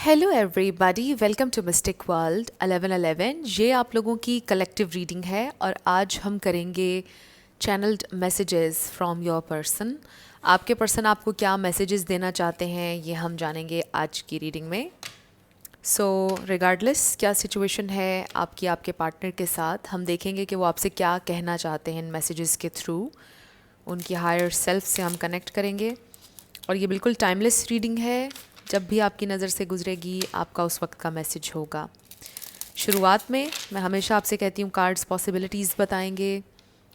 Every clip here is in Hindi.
Hello everybody, welcome to mystic world 1111। ये आप लोगों की कलेक्टिव रीडिंग है और आज हम करेंगे channelled messages from your person. आपके पर्सन आपको क्या मैसेजेस देना चाहते हैं ये हम जानेंगे आज की रीडिंग में। सो रिगार्डलेस क्या सिचुएशन है आपकी आपके पार्टनर के साथ, हम देखेंगे कि वो आपसे क्या कहना चाहते हैं इन मैसेजेस के थ्रू। उनकी हायर सेल्फ से हम कनेक्ट करेंगे और ये बिल्कुल टाइमलेस रीडिंग है। जब भी आपकी नज़र से गुजरेगी आपका उस वक्त का मैसेज होगा। शुरुआत में मैं हमेशा आपसे कहती हूँ कार्ड्स पॉसिबिलिटीज़ बताएंगे,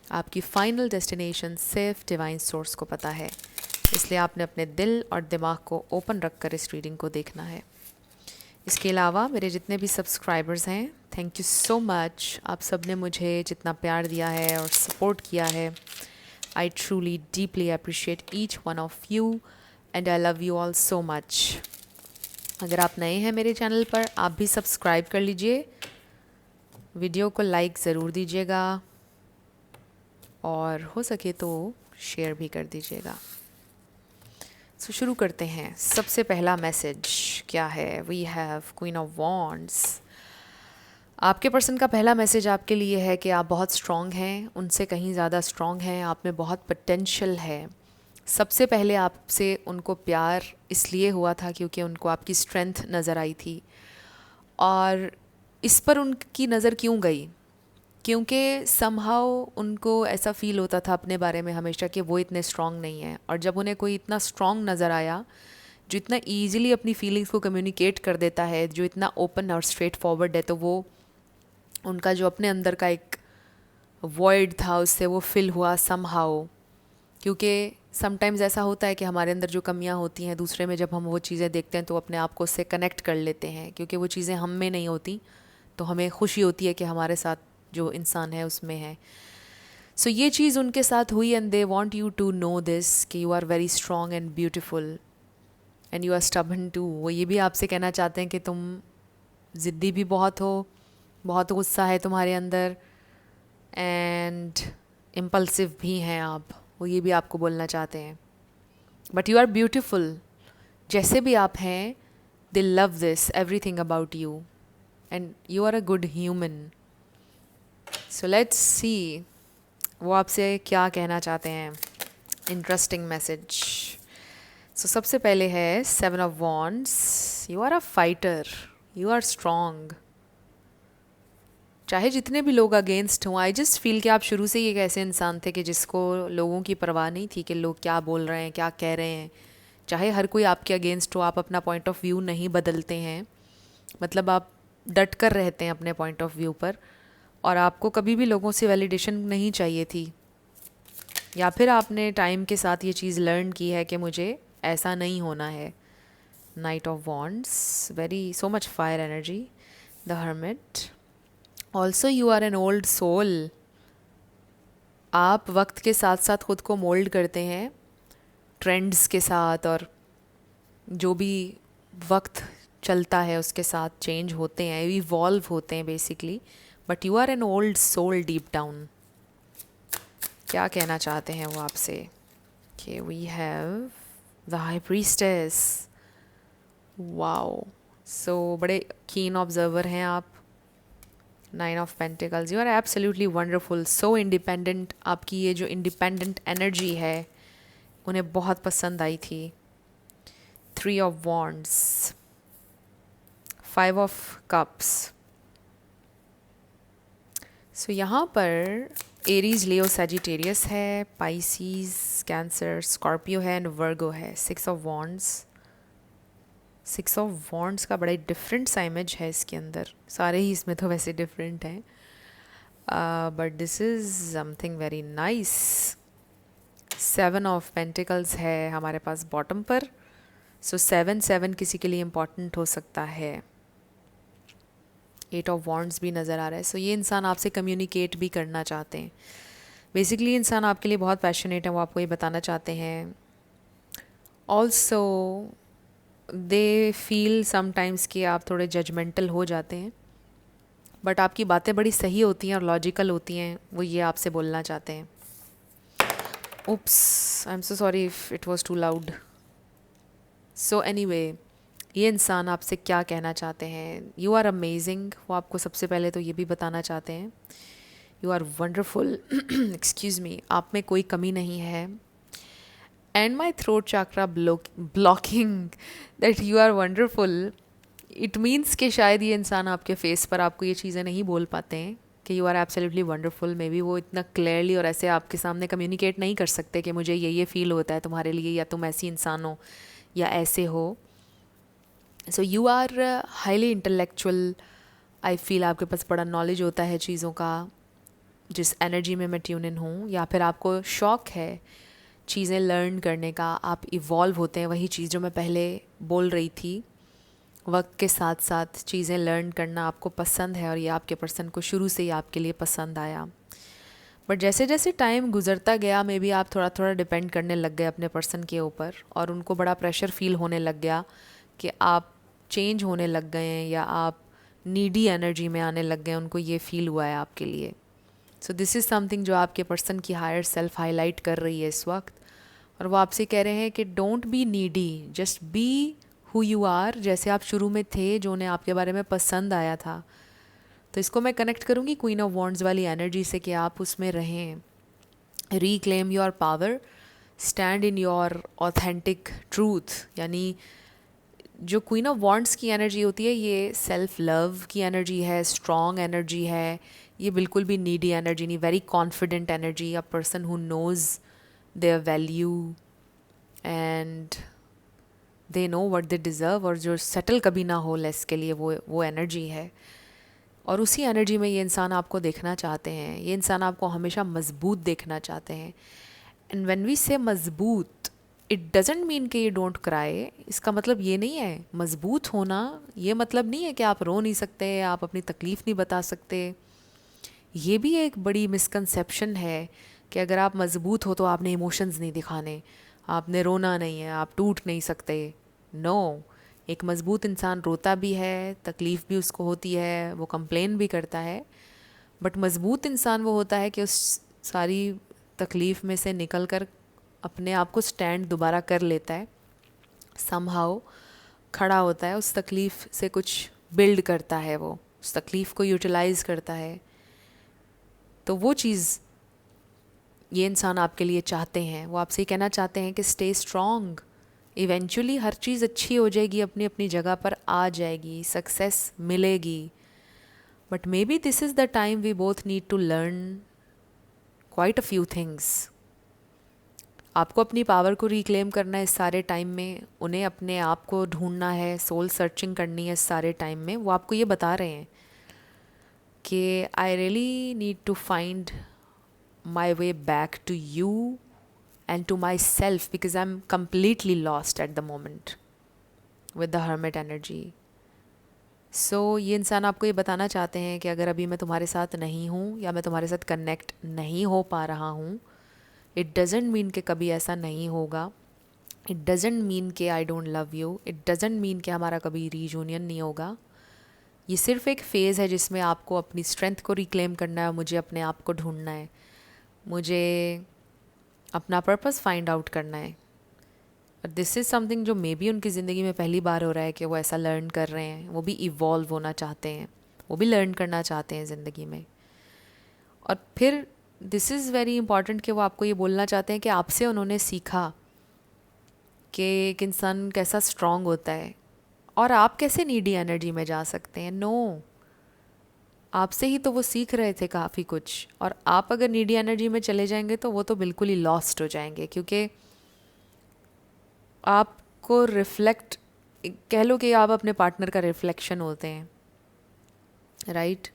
आपकी फाइनल डेस्टिनेशन सिर्फ डिवाइन सोर्स को पता है, इसलिए आपने अपने दिल और दिमाग को ओपन रख कर इस रीडिंग को देखना है। इसके अलावा मेरे जितने भी सब्सक्राइबर्स हैं, थैंक यू सो मच। आप सब ने मुझे जितना प्यार दिया है और सपोर्ट किया है, I truly deeply appreciate each one of you and I love you all so much. अगर आप नए हैं मेरे चैनल पर, आप भी सब्सक्राइब कर लीजिए, वीडियो को लाइक ज़रूर दीजिएगा और हो सके तो शेयर भी कर दीजिएगा। सो शुरू करते हैं। सबसे पहला मैसेज क्या है? We have queen of wands. आपके पर्सन का पहला मैसेज आपके लिए है कि आप बहुत स्ट्रॉन्ग हैं, उनसे कहीं ज़्यादा स्ट्रॉन्ग हैं, आप में बहुत पोटेंशियल है। सबसे पहले आपसे उनको प्यार इसलिए हुआ था क्योंकि उनको आपकी स्ट्रेंथ नज़र आई थी। और इस पर उनकी नज़र क्यों गई? क्योंकि समहाउ उनको ऐसा फ़ील होता था अपने बारे में हमेशा कि वो इतने स्ट्रॉन्ग नहीं हैं, और जब उन्हें कोई इतना स्ट्रॉन्ग नज़र आया जो इतना ईजिली अपनी फीलिंग्स को कम्युनिकेट कर देता है, जो इतना ओपन और स्ट्रेट फॉरवर्ड है, तो वो उनका जो अपने अंदर का एक वॉइड था उससे वो फिल हुआ समहाउ। क्योंकि समटाइम्स ऐसा होता है कि हमारे अंदर जो कमियां होती हैं दूसरे में जब हम वो चीज़ें देखते हैं तो अपने आप को उससे कनेक्ट कर लेते हैं, क्योंकि वो चीज़ें हम में नहीं होती, तो हमें खुशी होती है कि हमारे साथ जो इंसान है उसमें है। सो ये चीज़ उनके साथ हुई and they want you to know this कि you are very strong and beautiful and you are stubborn too. वो ये भी आपसे कहना चाहते हैं कि तुम ज़िद्दी भी बहुत हो, बहुत गुस्सा है तुम्हारे अंदर एंड इम्पल्सिव भी हैं आप। वो ये भी आपको बोलना चाहते हैं, बट यू आर ब्यूटिफुल जैसे भी आप हैं। They love this everything about you and you are a good human. So let's see वो आपसे क्या कहना चाहते हैं। Interesting message. सो सबसे पहले है 7 of wands. You are a fighter, you are strong. चाहे जितने भी लोग अगेंस्ट हों, आई जस्ट फील कि आप शुरू से ही एक ऐसे इंसान थे कि जिसको लोगों की परवाह नहीं थी कि लोग क्या बोल रहे हैं, क्या कह रहे हैं। चाहे हर कोई आपके अगेंस्ट हो, आप अपना पॉइंट ऑफ व्यू नहीं बदलते हैं। मतलब आप डट कर रहते हैं अपने पॉइंट ऑफ व्यू पर, और आपको कभी भी लोगों से वैलिडेशन नहीं चाहिए थी। या फिर आपने टाइम के साथ ये चीज़ लर्न की है कि मुझे ऐसा नहीं होना है। Knight of wands, very so much fire energy. The hermit. Also you are an old soul. आप वक्त के साथ साथ ख़ुद को मोल्ड करते हैं ट्रेंड्स के साथ, और जो भी वक्त चलता है उसके साथ चेंज होते हैं, इवॉल्व होते हैं basically. But you are an old soul deep down. क्या कहना चाहते हैं वो आपसे? कि we have the high priestess. Wow, so बड़े कीन ऑब्जर्वर हैं आप। 9 of pentacles. You are absolutely wonderful, so independent. आपकी ये जो इंडिपेंडेंट एनर्जी है उन्हें बहुत पसंद आई थी। 3 of wands. 5 of cups. So यहाँ पर एरीज, लियो, सैजिटेरियस है, पाइसीज, कैंसर, स्कॉर्पियो है एंड वर्गो है। 6 ऑफ वॉन्ड्स। 6 ऑफ वॉन्ड्स का बड़ा डिफरेंट सा इमेज है इसके अंदर। सारे ही इसमें तो वैसे डिफरेंट हैं, but this is something very nice. 7 of pentacles है हमारे पास बॉटम पर। सो 7 किसी के लिए इम्पॉर्टेंट हो सकता है। 8 ऑफ वॉन्ड्स भी नज़र आ रहा है। सो ये इंसान आपसे कम्युनिकेट भी करना चाहते हैं। बेसिकली इंसान आपके लिए बहुत पैशनेट है, वो आपको ये बताना चाहते हैं। ऑल्सो दे फील समटाइम्स कि आप थोड़े जजमेंटल हो जाते हैं, बट आपकी बातें बड़ी सही होती हैं और लॉजिकल होती हैं। वो ये आपसे बोलना चाहते हैं। Oops, I am so sorry if it was too loud. So anyway, ये इंसान आपसे क्या कहना चाहते हैं। यू आर अमेजिंग, वो आपको सबसे पहले तो ये भी बताना चाहते हैं। You are wonderful, excuse me, आप में कोई कमी नहीं है। And my throat chakra blocking that you are wonderful, it means कि शायद ये इंसान आपके फेस पर आपको ये चीज़ें नहीं बोल पाते हैं कि you are absolutely wonderful. Maybe वो इतना क्लियरली और ऐसे आपके सामने कम्युनिकेट नहीं कर सकते कि मुझे ये फील होता है तुम्हारे लिए, या तुम ऐसी इंसान हो या ऐसे हो। So you are highly intellectual, I feel आपके पास बड़ा नॉलेज होता है चीज़ों का, जिस एनर्जी में मैं ट्यून इन हूँ, या फिर आपको शौक़ है चीज़ें लर्न करने का, आप इवॉल्व होते हैं। वही चीज़ जो मैं पहले बोल रही थी, वक्त के साथ साथ चीज़ें लर्न करना आपको पसंद है, और ये आपके पर्सन को शुरू से ही आपके लिए पसंद आया। बट जैसे जैसे टाइम गुजरता गया, मे बी आप थोड़ा थोड़ा डिपेंड करने लग गए अपने पर्सन के ऊपर, और उनको बड़ा प्रेशर फील होने लग गया कि आप चेंज होने लग गए हैं या आप नीडी एनर्जी में आने लग गए हैं। उनको ये फील हुआ है आपके लिए। सो दिस इज़ समथिंग जो आपके पर्सन की हायर सेल्फ हाईलाइट कर रही है इस वक्त, और वो आपसे कह रहे हैं कि don't be needy, just be who you are, जैसे आप शुरू में थे, जो उन्हें आपके बारे में पसंद आया था। तो इसको मैं कनेक्ट करूँगी क्वीन ऑफ वॉन्ड्स वाली एनर्जी से कि आप उसमें रहें। Reclaim your power, stand in your authentic truth. यानी जो क्वीन ऑफ वॉन्ड्स की एनर्जी होती है, ये सेल्फ लव की एनर्जी है, स्ट्रॉन्ग एनर्जी है। ये बिल्कुल भी नीडी एनर्जी नहीं, very confident energy, a person who nose their value and they know what they deserve, और जो सेटल कभी ना हो लेस के लिए, वो एनर्जी है। और उसी एनर्जी में ये इंसान आपको देखना चाहते हैं। ये इंसान आपको हमेशा मजबूत देखना चाहते हैं। एंड व्हेन वी से मजबूत, इट डजेंट मीन कि यू डोंट क्राई। इसका मतलब ये नहीं है मजबूत होना, ये मतलब नहीं है कि आप रो नहीं सकते, आप अपनी तकलीफ़ नहीं बता सकते। ये भी एक बड़ी मिसकंसेप्शन है कि अगर आप मजबूत हो तो आपने इमोशंस नहीं दिखाने, आपने रोना नहीं है, आप टूट नहीं सकते। नो, एक मज़बूत इंसान रोता भी है, तकलीफ़ भी उसको होती है, वो कंप्लेन भी करता है। बट मज़बूत इंसान वो होता है कि उस सारी तकलीफ़ में से निकल कर अपने आप को स्टैंड दोबारा कर लेता है, समहाउ खड़ा होता है, उस तकलीफ़ से कुछ बिल्ड करता है, वो उस तकलीफ़ को यूटिलाइज़ करता है। तो वो चीज़ ये इंसान आपके लिए चाहते हैं। वो आपसे कहना चाहते हैं कि स्टे स्ट्रॉन्ग, इवेंचुअली हर चीज़ अच्छी हो जाएगी, अपनी अपनी जगह पर आ जाएगी, सक्सेस मिलेगी। But maybe this is the time we both need to learn quite a few things. आपको अपनी पावर को रिक्लेम करना है इस सारे टाइम में, उन्हें अपने आप को ढूंढना है, सोल सर्चिंग करनी है इस सारे टाइम में। वो आपको ये बता रहे हैं कि I really need to find my way back to you and to myself because I'm completely lost at the moment with the hermit energy. So ये इंसान आपको ये बताना चाहते हैं कि अगर अभी मैं तुम्हारे साथ नहीं हूँ या मैं तुम्हारे साथ कनेक्ट नहीं हो पा रहा हूँ, इट डजेंट मीन कि कभी ऐसा नहीं होगा। इट डजेंट मीन कि I don't love you. It doesn't mean कि हमारा कभी रीयूनियन नहीं होगा। ये सिर्फ एक फ़ेज़ है जिसमें आपको अपनी स्ट्रेंथ को रिक्लेम करना है, मुझे अपने आप को ढूंढना है, मुझे अपना पर्पस फाइंड आउट करना है। और दिस इज़ समथिंग जो मे बी उनकी ज़िंदगी में पहली बार हो रहा है कि वो ऐसा लर्न कर रहे हैं। वो भी इवॉल्व होना चाहते हैं, वो भी लर्न करना चाहते हैं ज़िंदगी में। और फिर दिस इज़ वेरी इंपॉर्टेंट कि वो आपको ये बोलना चाहते हैं कि आपसे उन्होंने सीखा कि एक इंसान कैसा स्ट्रॉन्ग होता है और आप कैसे नीडी एनर्जी में जा सकते हैं। नो, आपसे ही तो वो सीख रहे थे काफ़ी कुछ, और आप अगर नीडी एनर्जी में चले जाएंगे तो वो तो बिल्कुल ही लॉस्ट हो जाएंगे, क्योंकि आपको रिफ्लेक्ट, कह लो कि आप अपने पार्टनर का रिफ्लेक्शन होते हैं, राइट?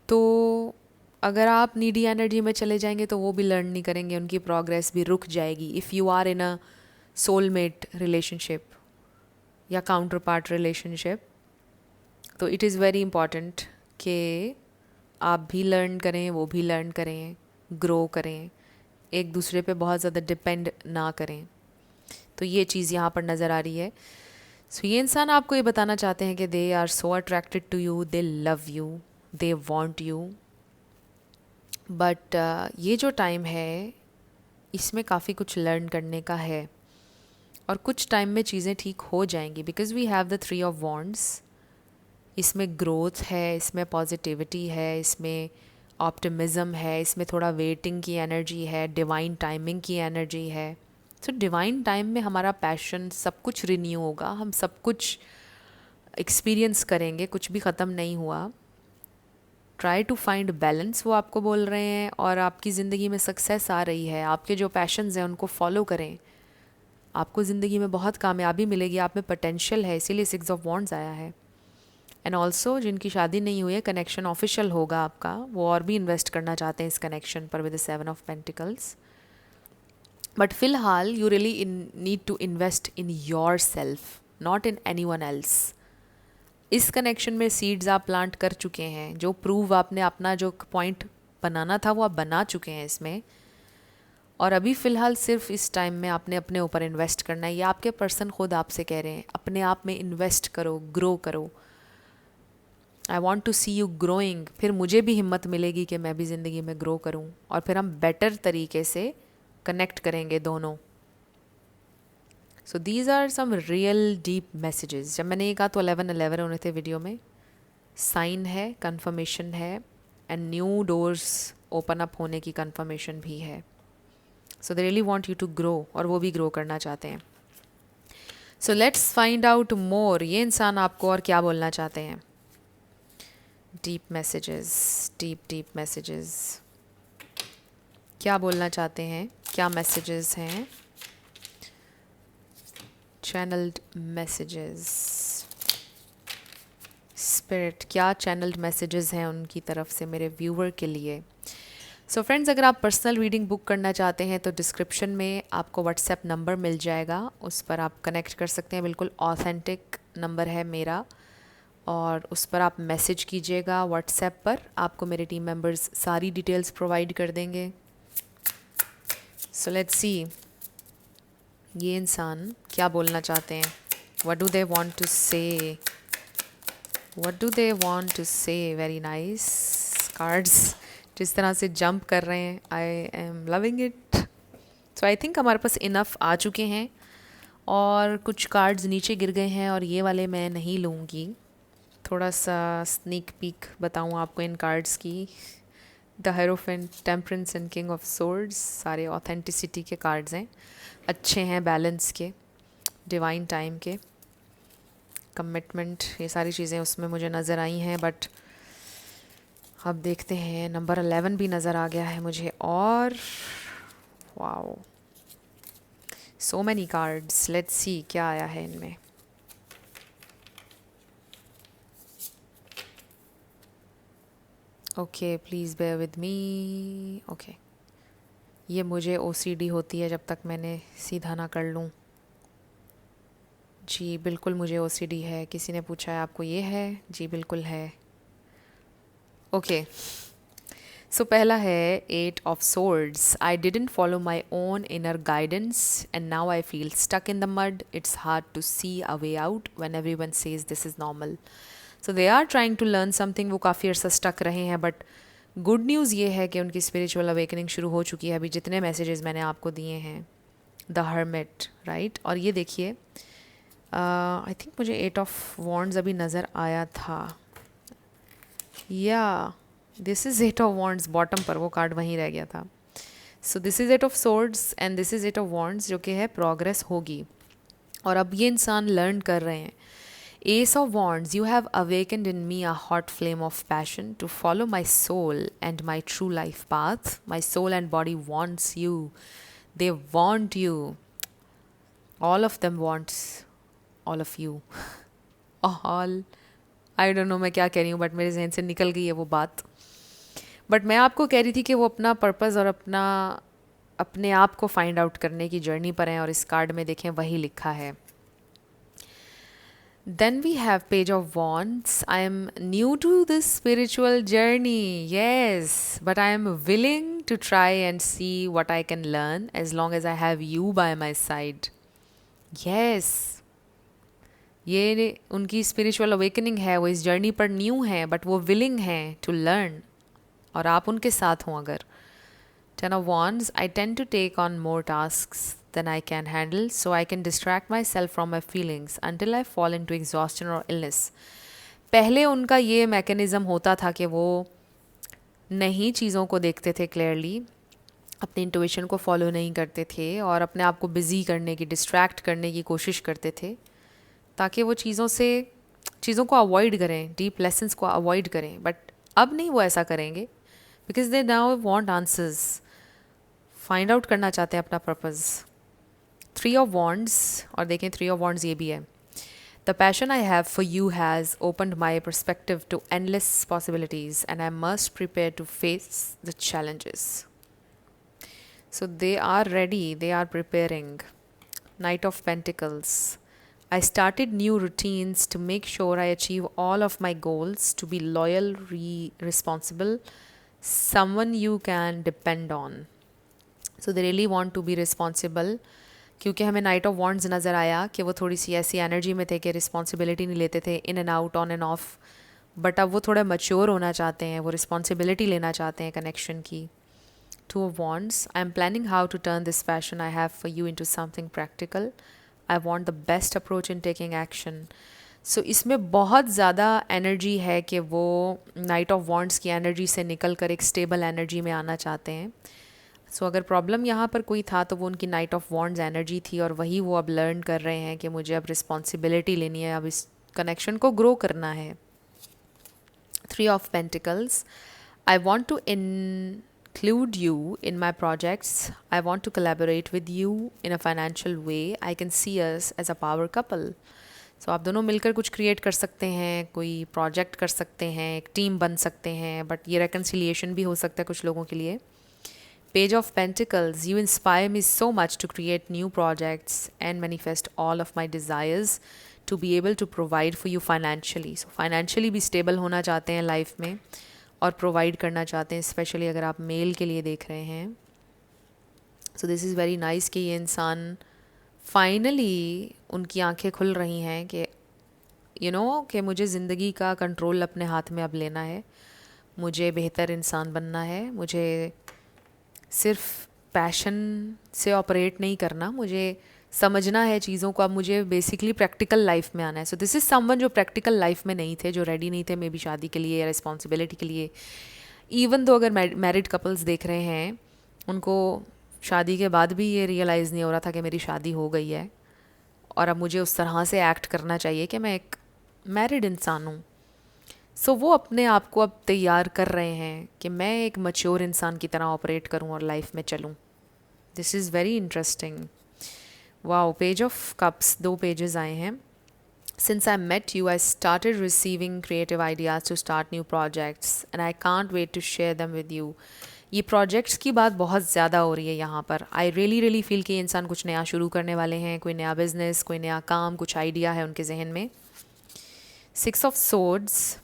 तो अगर आप नीडी एनर्जी में चले जाएंगे तो वो भी लर्न नहीं करेंगे, उनकी प्रोग्रेस भी रुक जाएगी। If you are in a soulmate relationship या काउंटर पार्ट रिलेशनशिप, तो इट इज़ वेरी इम्पॉर्टेंट कि आप भी लर्न करें, वो भी लर्न करें, ग्रो करें, एक दूसरे पे बहुत ज़्यादा डिपेंड ना करें। तो ये चीज़ यहाँ पर नज़र आ रही है। सो ये इंसान आपको ये बताना चाहते हैं कि they are so attracted to you, they love you, they want you. But ये जो टाइम है इसमें काफ़ी कुछ लर्न करने का है। और कुछ टाइम में चीज़ें ठीक हो जाएंगी, because we have the 3 of wands. इसमें ग्रोथ है, इसमें पॉजिटिविटी है, इसमें ऑप्टिमिज़म है, इसमें थोड़ा वेटिंग की एनर्जी है, डिवाइन टाइमिंग की एनर्जी है। सो डिवाइन टाइम में हमारा पैशन, सब कुछ रिन्यू होगा, हम सब कुछ एक्सपीरियंस करेंगे, कुछ भी ख़त्म नहीं हुआ। ट्राई टू फाइंड बैलेंस, वो आपको बोल रहे हैं, और आपकी ज़िंदगी में सक्सेस आ रही है। आपके जो पैशंस हैं उनको फॉलो करें, आपको ज़िंदगी में बहुत कामयाबी मिलेगी, आप में पोटेंशियल है, इसीलिए 6 ऑफ वॉन्ड्स आया है। एंड ऑल्सो जिनकी शादी नहीं हुई है, कनेक्शन ऑफिशियल होगा आपका, वो और भी इन्वेस्ट करना चाहते हैं इस कनेक्शन पर विद 7 ऑफ पेंटिकल्स। बट फिलहाल you really need to invest in yourself, not in anyone else. इस कनेक्शन में सीड्स आप प्लांट कर चुके हैं, जो प्रूव आपने अपना जो पॉइंट बनाना था वो आप बना चुके हैं इसमें। और अभी फ़िलहाल सिर्फ इस टाइम में आपने अपने ऊपर इन्वेस्ट करना है। ये आपके पर्सन खुद आपसे कह रहे हैं, अपने आप में इन्वेस्ट करो, ग्रो करो। I want to see you growing. फिर मुझे भी हिम्मत मिलेगी कि मैं भी ज़िंदगी में ग्रो करूँ, और फिर हम बेटर तरीके से कनेक्ट करेंगे दोनों। So these are some real deep messages. जब मैंने ये कहा तो 11-11 होने थे वीडियो में। साइन है, कंफर्मेशन है, and new doors open up होने की कंफर्मेशन भी है। So they really want you to grow, और वो भी ग्रो करना चाहते हैं। So let's find out more, ये इंसान आपको और क्या बोलना चाहते हैं। डीप मैसेजेस, डीप मैसेजेस, क्या बोलना चाहते हैं, क्या मैसेजेस हैं। चैनल्ड मैसेजेस, स्पिरिट, क्या चैनल्ड मैसेजेस हैं उनकी तरफ से मेरे व्यूअर के लिए। सो फ्रेंड्स, अगर आप पर्सनल रीडिंग बुक करना चाहते हैं तो डिस्क्रिप्शन में आपको व्हाट्सएप नंबर मिल जाएगा, उस पर आप कनेक्ट कर सकते हैं। बिल्कुल ऑथेंटिक नंबर है मेरा, और उस पर आप मैसेज कीजिएगा व्हाट्सएप पर। आपको मेरे टीम मेंबर्स सारी डिटेल्स प्रोवाइड कर देंगे। सो लेट्स सी ये इंसान क्या बोलना चाहते हैं। What do they want to say, what do they want to say. Very nice cards, जिस तरह से जंप कर रहे हैं, I am loving it. So I think हमारे पास इनफ आ चुके हैं, और कुछ कार्ड्स नीचे गिर गए हैं, और ये वाले मैं नहीं लूँगी। थोड़ा सा स्नीक पीक बताऊँ आपको इन कार्ड्स की। The hierophant, temperance and king of swords, सारे ऑथेंटिसिटी के कार्ड्स हैं, अच्छे हैं, बैलेंस के, डिवाइन टाइम के, कमिटमेंट, ये सारी चीज़ें उसमें मुझे नज़र आई हैं। बट अब देखते हैं, नंबर 11 भी नज़र आ गया है मुझे, और wow, so many cards. Let's see क्या आया है इनमें। Okay, please bear with me. Okay, ये मुझे OCD होती है जब तक मैंने सीधा ना कर लूँ। जी बिल्कुल मुझे OCD है। किसी ने पूछा है आपको ये है? जी बिल्कुल है। ओके, सो पहला है 8 of swords. I didn't follow my own inner guidance and now I feel stuck in the mud. It's hard to see a way out when everyone says this is normal. So they are trying to learn something. वो काफ़ी अर्सा स्टक रहे हैं, बट गुड न्यूज़ ये है कि उनकी स्पिरिचुअल अवेकनिंग शुरू हो चुकी है। अभी जितने मैसेजेस मैंने आपको दिए हैं, द हर्मिट, राइट। और ये देखिए, आई थिंक मुझे 8 ऑफ वॉन्ड्स अभी नज़र आया था, या this is 8 of wands bottom पर, वो कार्ड वहीं रह गया था। So this is 8 of swords and this is 8 of wands, जो कि है प्रोग्रेस होगी। और अब ये इंसान लर्न कर रहे हैं। Ace of Wands, you have awakened in me a hot flame of passion to follow my soul and my true life path. My soul and body wants you. They want you. All of them wants all of you. All. I don't know मैं क्या कह रही हूँ, बट मेरे जहन से निकल गई है वो बात। बट मैं आपको कह रही थी कि वो अपना पर्पज़ और अपने आप को फाइंड आउट करने की जर्नी पर हैं, और इस कार्ड में देखें वही लिखा है। Then we have Page of Wands. I am new to this spiritual journey, yes, but I am willing to try and see what I can learn as long as I have you by my side. Yes, ये उनकी स्पिरिचुअल अवेकनिंग है, वो इस जर्नी पर न्यू है, बट वो विलिंग हैं टू लर्न, और आप उनके साथ हों अगर। 10 of Wands, I tend to take on more tasks than I can handle, so I can distract myself from my feelings until I fall into exhaustion or illness. पहले उनका ये मैकेनिज़्म होता था कि वो नहीं चीज़ों को देखते थे क्लियरली, अपने इंट्यूशन को फॉलो नहीं करते थे और अपने आप को बिज़ी करने की, डिस्ट्रैक्ट करने की कोशिश करते थे ताकि वो चीज़ों को अवॉइड करें, डीप लेसन्स को अवॉइड करें. बट अब नहीं वो ऐसा करेंगे, because they now want answers, find out करना चाहते हैं अपना पर्पज़. 3 ऑफ वॉन्ड्स, और देखें 3 ऑफ वॉन्ड्स ये भी है. The passion I have for you has opened my perspective to endless possibilities, and I must prepare to face the challenges. So they are ready, they are preparing. Knight of Pentacles. I started new routines to make sure I achieve all of my goals, to be loyal, responsible, someone you can depend on. So they really want to be responsible. क्योंकि हमें नाइट ऑफ वॉन्ड्स नज़र आया कि वो थोड़ी सी ऐसी एनर्जी में थे कि रिस्पॉन्सिबिलिटी नहीं लेते थे, in and out, on end of. But अब वो थोड़ा मच्योर होना चाहते हैं, वो रिस्पॉन्सिबिलिटी लेना चाहते हैं कनेक्शन की. 2 of wands. I am planning how to turn this passion I have for you into something practical. I want the best approach in taking action. So इसमें बहुत ज़्यादा एनर्जी है कि वो नाइट ऑफ वॉन्ड्स की एनर्जी से निकल कर एक स्टेबल एनर्जी में आना चाहते हैं. सो अगर प्रॉब्लम यहाँ पर कोई था तो वो उनकी नाइट ऑफ वॉन्ड्स एनर्जी थी, और वही वो अब लर्न कर रहे हैं कि मुझे अब रिस्पॉन्सिबिलिटी लेनी है, अब इस कनेक्शन को ग्रो करना है. 3 of pentacles. I want to include you in my projects. I want to collaborate with you in a financial way. I can see us as a power couple. So आप दोनों मिलकर कुछ क्रिएट कर सकते हैं, कोई प्रोजेक्ट कर सकते हैं, एक टीम बन सकते हैं. बट ये reconciliation भी हो सकता है कुछ लोगों के लिए. Page of Pentacles. You inspire me so much to create new projects and manifest all of my desires to be able to provide for you financially. So financially भी stable होना चाहते हैं लाइफ में और प्रोवाइड करना चाहते हैं, स्पेशली अगर आप मेल के लिए देख रहे हैं. So this is very nice कि ये इंसान फाइनली उनकी आंखें खुल रही हैं कि कि मुझे ज़िंदगी का कंट्रोल अपने हाथ में अब लेना है, मुझे बेहतर इंसान बनना है, मुझे सिर्फ पैशन से ऑपरेट नहीं करना, मुझे समझना है चीज़ों को. अब मुझे बेसिकली प्रैक्टिकल लाइफ में आना है. सो दिस इज़ समवन जो प्रैक्टिकल लाइफ में नहीं थे, जो रेडी नहीं थे मे बी शादी के लिए या रिस्पॉन्सिबिलिटी के लिए. इवन दो अगर मैरिड कपल्स देख रहे हैं, उनको शादी के बाद भी ये रियलाइज़ नहीं हो रहा था कि मेरी शादी हो गई है और अब मुझे उस तरह से एक्ट करना चाहिए कि मैं एक मैरिड इंसान हूँ. सो वो अपने आप को अब तैयार कर रहे हैं कि मैं एक मैच्योर इंसान की तरह ऑपरेट करूं और लाइफ में चलूं. This is very interesting. Wow. Page of cups, 2 pages आए हैं. Since I met you I started receiving creative ideas to start new projects and I can't wait to share them with you. ये प्रोजेक्ट्स की बात बहुत ज़्यादा हो रही है यहाँ पर. आई रियली फील कि ये इंसान कुछ नया शुरू करने वाले हैं, कोई नया बिजनेस, कोई नया काम, कुछ आइडिया है उनके जहन में. 6 of swords.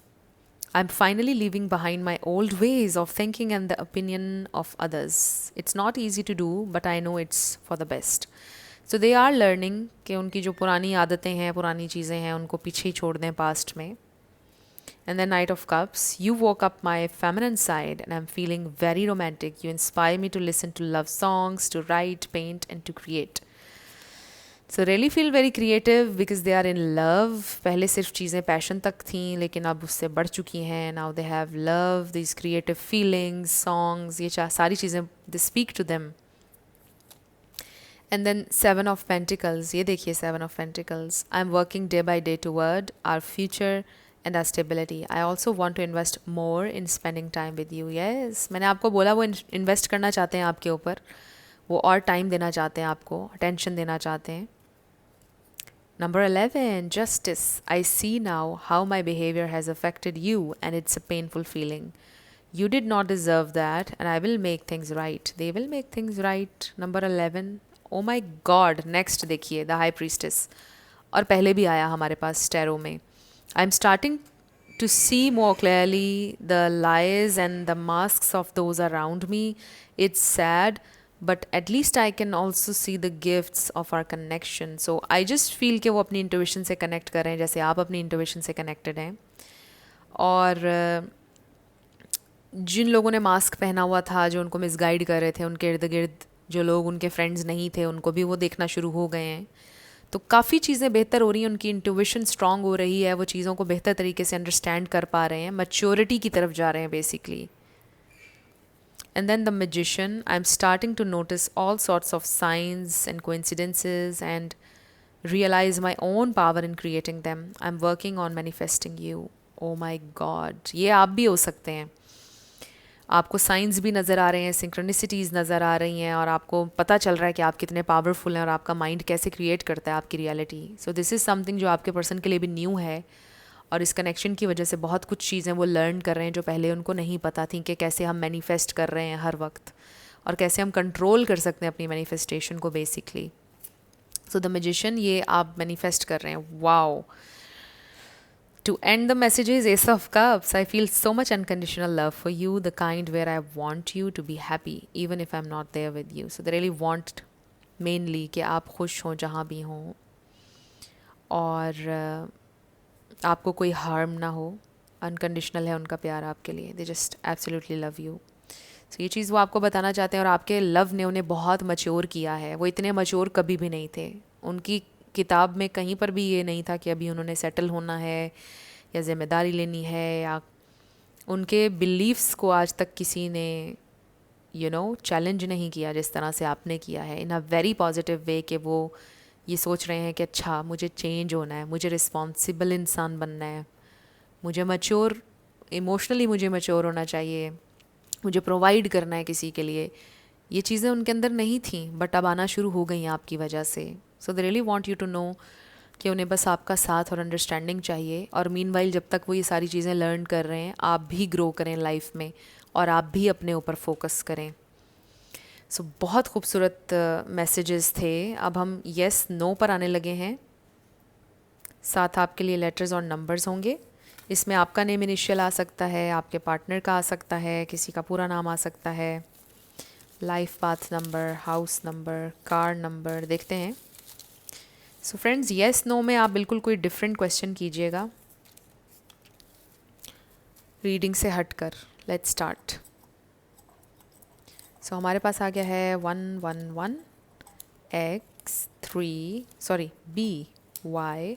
I'm finally leaving behind my old ways of thinking and the opinion of others. It's not easy to do, but I know it's for the best. So they are learning कि उनकी जो पुरानी आदतें हैं, पुरानी चीज़ें हैं, उनको पीछे ही छोड़ दें पास्ट में. And then Knight of Cups. You woke up my feminine side and I'm feeling very romantic. You inspire me to listen to love songs, to write, paint and to create. So really feel very creative because they are in love. पहले सिर्फ चीज़ें पैशन तक थीं, लेकिन अब उससे बढ़ चुकी हैं. Now they have love, these creative feelings, songs, ये सारी चीज़ें they speak to them. And then 7 of Pentacles. ये देखिए 7 of Pentacles. I'm working day by day toward our future and our stability. I also want to invest more in spending time with you. Yes, मैंने आपको बोला वो इन्वेस्ट करना चाहते हैं आपके ऊपर, वो और टाइम देना चाहते हैं आपको, अटेंशन देना चाहते हैं. Number 11, justice. I see now how my behavior has affected you and it's a painful feeling. You did not deserve that and I will make things right. They will make things right. Number 11. Oh my God. Next देखिए, the High Priestess. और पहले भी आया हमारे पास टैरो में. I'm starting to see more clearly the lies and the masks of those around me. It's sad. But at least I can also see the gifts of our connection. So I just feel कि वो अपनी इंट्यूशन से कनेक्ट कर रहे हैं जैसे आप अपनी इंट्यूशन से कनेक्टेड हैं. और जिन लोगों ने मास्क पहना हुआ था, जो उनको मिसगाइड कर रहे थे, उनके इर्द गिर्द जो लोग उनके फ्रेंड्स नहीं थे उनको भी वो देखना शुरू हो गए हैं। तो काफ़ी चीज़ें बेहतर हो रही हैं, उनकी इंट्यूशन स्ट्रांग हो रही है, वो चीज़ों को बेहतर तरीके से अंडरस्टैंड कर पा रहे हैं, मैच्योरिटी की तरफ जा रहे हैं basically. And then the magician, I'm starting to notice all sorts of signs and coincidences and realize my own power in creating them. I'm working on manifesting you. Oh my God, ये आप भी हो सकते हैं। आपको साइंस भी नज़र आ रहे हैं, सिंक्रोनिसिटीज़ नज़र आ रही हैं, और आपको पता चल रहा है कि आप कितने पावरफुल हैं और आपका माइंड कैसे क्रिएट करता है आपकी reality. So this is something जो आपके पर्सन के लिए भी न्यू है, और इस कनेक्शन की वजह से बहुत कुछ चीज़ें वो लर्न कर रहे हैं जो पहले उनको नहीं पता थी, कि कैसे हम मैनिफेस्ट कर रहे हैं हर वक्त और कैसे हम कंट्रोल कर सकते हैं अपनी मैनिफेस्टेशन को बेसिकली। सो द मैजिशियन, ये आप मैनिफेस्ट कर रहे हैं। Wow. To end the messages, Ace of Cups, I feel so much unconditional love for you, the kind where I want you to be happy, even if I'm not there with you. So they really want mainly कि आप खुश हों जहाँ भी हों, और आपको कोई हार्म ना हो। अनकंडीशनल है उनका प्यार आपके लिए, they just absolutely love you. So ये चीज़ वो आपको बताना चाहते हैं, और आपके लव ने उन्हें बहुत मच्योर किया है। वो इतने मच्योर कभी भी नहीं थे, उनकी किताब में कहीं पर भी ये नहीं था कि अभी उन्होंने सेटल होना है या ज़िम्मेदारी लेनी है, या उनके बिलीव्स को आज तक किसी ने चैलेंज नहीं किया जिस तरह से आपने किया है, इन अ वेरी पॉजिटिव वे, कि वो ये सोच रहे हैं कि अच्छा मुझे चेंज होना है, मुझे रिस्पॉन्सिबल इंसान बनना है, मुझे मैच्योर, इमोशनली मुझे मैच्योर होना चाहिए, मुझे प्रोवाइड करना है किसी के लिए। ये चीज़ें उनके अंदर नहीं थी, बट अब आना शुरू हो गई हैं आपकी वजह से। So they really want you to know कि उन्हें बस आपका साथ और अंडरस्टैंडिंग चाहिए, और मीनवाइल जब तक वो ये सारी चीज़ें लर्न कर रहे हैं, आप भी ग्रो करें लाइफ में, और आप भी अपने ऊपर फोकस करें। सो बहुत खूबसूरत मैसेजेस थे। अब हम येस नो पर आने लगे हैं। साथ आपके लिए लेटर्स और नंबर्स होंगे। इसमें आपका नेम इनिशियल आ सकता है, आपके पार्टनर का आ सकता है, किसी का पूरा नाम आ सकता है, life path number, house number, car number, देखते हैं। सो फ्रेंड्स, येस नो में आप बिल्कुल कोई डिफरेंट क्वेश्चन कीजिएगा, रीडिंग से हटकर। Let's start. सो हमारे पास आ गया है 111 X 3 sorry B Y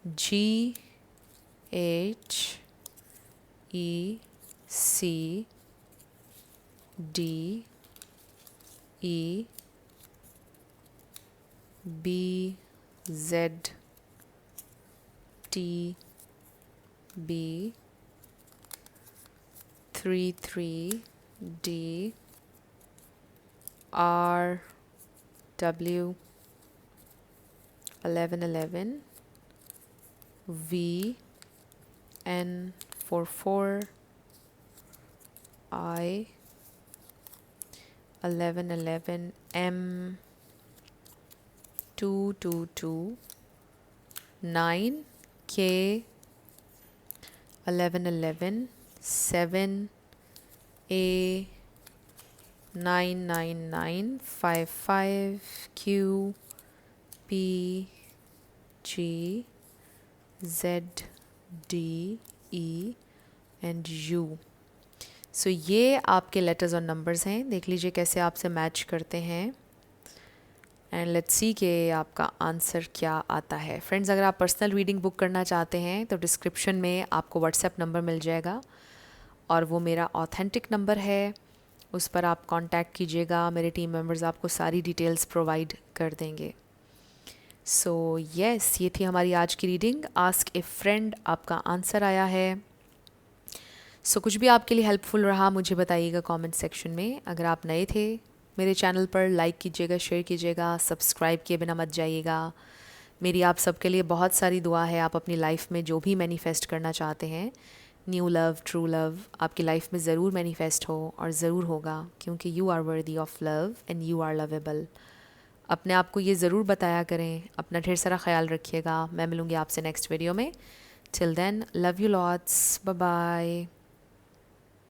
G H E C D E B Z T B 33 D R W 1111 V N 44 I 1111 M 222 9 K 1111 7 A 99955 Q P G Z D E and U। सो ये आपके लेटर्स और नंबर्स हैं। देख लीजिए कैसे आपसे मैच करते हैं, एंड लेट्स सी कि आपका आंसर क्या आता है। फ्रेंड्स, अगर आप पर्सनल रीडिंग बुक करना चाहते हैं तो डिस्क्रिप्शन में आपको व्हाट्सएप नंबर मिल जाएगा, और वो मेरा ऑथेंटिक नंबर है। उस पर आप कांटेक्ट कीजिएगा, मेरे टीम मेंबर्स आपको सारी डिटेल्स प्रोवाइड कर देंगे। सो यस, ये थी हमारी आज की रीडिंग, आस्क ए फ्रेंड। आपका आंसर आया है। सो कुछ भी आपके लिए हेल्पफुल रहा मुझे बताइएगा कमेंट सेक्शन में। अगर आप नए थे मेरे चैनल पर, लाइक कीजिएगा, शेयर कीजिएगा, सब्सक्राइब किए बिना मत जाइएगा। मेरी आप सबके लिए बहुत सारी दुआ है। आप अपनी लाइफ में जो भी मैनिफेस्ट करना चाहते हैं, न्यू लव, ट्रू लव, आपकी लाइफ में ज़रूर मैनिफेस्ट हो, और ज़रूर होगा, क्योंकि you are worthy of love and you are lovable. अपने आप को ये ज़रूर बताया करें। अपना ढेर सारा ख्याल रखिएगा। मैं मिलूँगी आपसे नेक्स्ट वीडियो में। Till then, love you lots, bye bye.